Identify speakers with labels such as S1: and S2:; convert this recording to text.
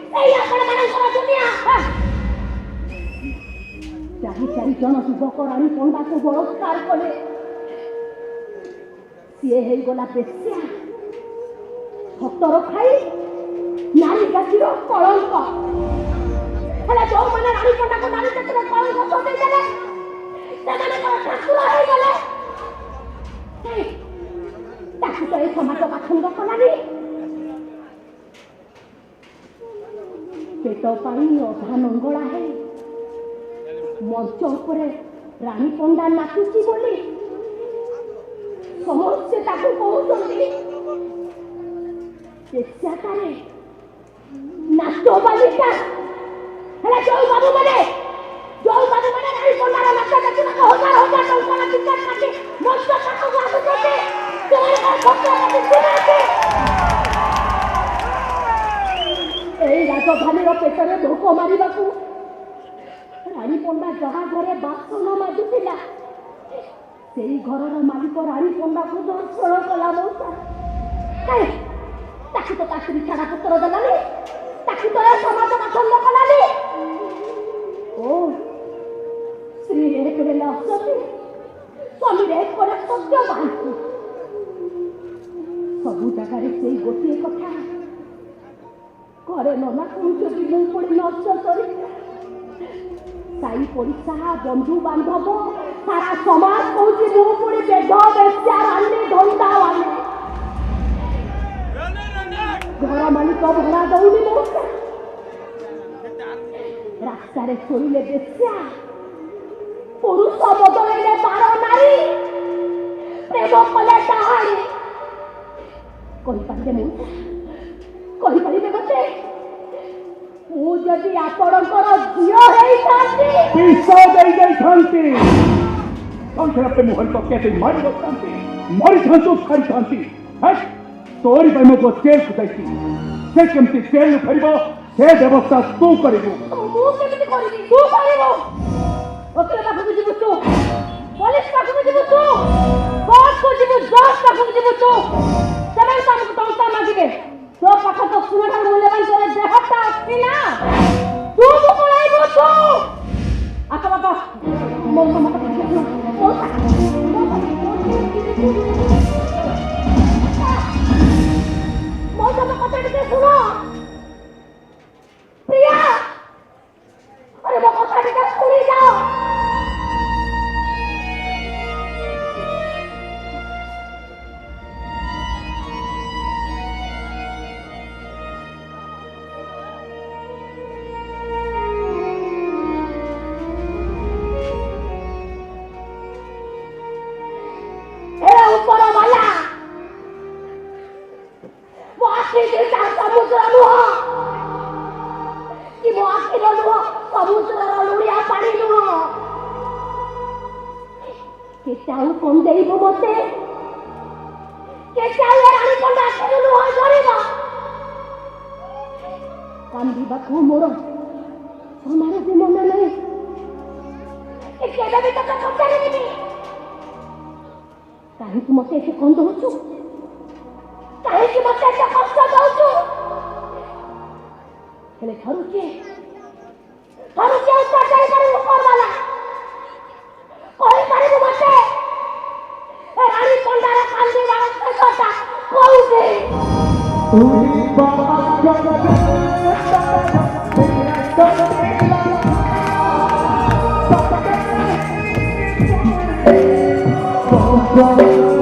S1: এই ଆପଣ ମାନଙ୍କର ଦୁନିଆ ଚାରି ଜଣ ଯୁବକ ରାଣୀ ପଣ୍ଡାକୁ ବଳାତ୍କାର କଲେ। ସିଏ ହେଇଗଲା ବେଶ୍ୟା, ଭକ୍ତର ଖାଇ, ନାରୀ ଜାତିର କଳଙ୍କ। ହେଲେ ଯୋଉମାନେ ରାଣୀ ପଣ୍ଡାକୁ ନାରୀ ଜାତିର କଳଙ୍କ ସଜେଇ ଦେଲେ ସେମାନଙ୍କର ଠାକୁର ହେଇଗଲେ। ତାକୁ ତ ଏ ସମାଜ ପାଖଣ୍ଡ କଲାନି। ପେଟ ପାଇଁ ଅଧା ନଙ୍ଗଳା ହେଇ ମଞ୍ଚ ଉପରେ ରାଣୀ ପଣ୍ଡା ନାଚୁଛି ବୋଲି ସମସ୍ତେ ତାକୁ କହୁଛନ୍ତି ବେଶ୍ୟାଟାରେ, ନାଚ ବାଲିକା। ହେଲେ ଯୋଉ ବାବୁମାନେ ରାଣୀ ପଣ୍ଡାର ନାଚ ଦେଖିବାକୁ ହଜାର ହଜାର ଟଙ୍କାର ଟିକେଟ କାଟି ମଞ୍ଚ ପାଖକୁ ଆସୁଛନ୍ତି, ଏଇ ରାଜଧାନୀର ପେଟରେ ଧୋକ ମାରିବାକୁ ରାଣୀ ପଣ୍ଡା ଯାହା ଘରେ ବାସନ ମାଜୁଥିଲା ସେଇ ଘରର ମାଲିକ ରାଣୀ ପଣ୍ଡାକୁ ଦର୍ଶନ କଲା। ମଉସା ତାକୁ ତ ତା ସ୍ତ୍ରୀ ଛାଡା ପତ୍ର ଦେଲାନି, ତାକୁ ତ ସମାଜ ପସନ୍ଦ କଲାନି। ଓ ସ୍ତ୍ରୀ ରେପ ହେଲେ ଅସତି, ସ୍ୱାମୀ ରେପ କଲେ ସତ୍ୟବାନ। ସବୁ ଜାଗାରେ ସେଇ ଗୋଟିଏ କଥା, ଘରେ ନନା କହୁଛନ୍ତି ମୁଁ ପୁଣି ନଷ୍ଟ କରି, ସାଇ ପଡ଼ିଶା ବନ୍ଧୁ ବାନ୍ଧବ ସାରା ସମାଜ କହୁଛି ମୁଁ ପୁଣି ବେଦ ବେଶ୍ୟା ରାନ୍ଧି ଧନ୍ଦା ଆନେ। ଘର ମାଲିକ ଭଡ଼ା ଦଉନି ମଉସା, ରାସ୍ତାରେ ଶୋଇଲେ ବେଶ୍ୟା, ପୁରୁଷ ବଦଳେଇଲେ ବାର ନାରୀ, ପ୍ରେମ କଲେ ଡାହାଣୀ। କହିପାରିବେ ମଉସା, କହିପାରିବେ ମତେ, ମୁଁ ଯଦି ଆପଣଙ୍କର ଝିଅ ହେଇଥାନ୍ତି
S2: ବିଷ ଦେଇ ଯାଇଥାନ୍ତି, ସଂସାରରେ ମୁହଁରେ ପକେଇ ମାରି ବସିଥାନ୍ତି, ମରିଥାନ୍ତୁ ଛାଡ଼ିଥାନ୍ତି। ତୋରି ପାଇଁ ମୋ ଜେଲ୍କୁ ଯାଇଛି, ସେ କେମିତି ଜେଲ୍ରୁ ଫେରିବ ସେ ବ୍ୟବସ୍ଥା ତୁ କରିବୁ।
S1: ମୁଁ କେମିତି କରିବି? ତୁ କରିବୁ। ଓକିଲ ପାଖକୁ ଯିବୁ ତୁ, ପୋଲିସ ପାଖକୁ ଯିବୁ ତୁ, କୋର୍ଟକୁ ଯିବୁ, ଜଜ୍ ପାଖକୁ ଯିବୁ ତୁ। ସେମାନେ ତ ଆମକୁ ଟଙ୍କା ମାଗିବେ। ତୋ ପାଖ ତ ସୁନାଠାରୁ ମୂଲ୍ୟବାନ ତୋର ଦେହଟା ଅଛି ନା, ତୁ ପଳାଇବୁ ତୁ। ଆସ ବାପା, ମୋ କଥା ଟିକେ ଶୁଣ। ପ୍ରିୟା, ଆରେ ମୋ କଥା ଟିକେ ଶୁଣି ଯାଅ। କାନ୍ଦିବାକୁ ମୋର ସମୟ ବି ମନେ ନାହିଁ। କେବେ ବି ତତେ ପଚାରିବିନି କାହିଁକି ମତେ ଏତେ କନ୍ଦଉଛୁ, କାହିଁକି ମତେ ଏତେ କଷ୍ଟ ଦଉଛୁ। ହେଲେ ଥରୁଛି ଯାଇପାରିବୁ କରବାଲା, କହିପାରିବୁ ମତେ ରାଣୀ ପଣ୍ଡାର କାନ୍ଦିବାର ଶେଷଟା କୋଉଠି?
S2: Oh,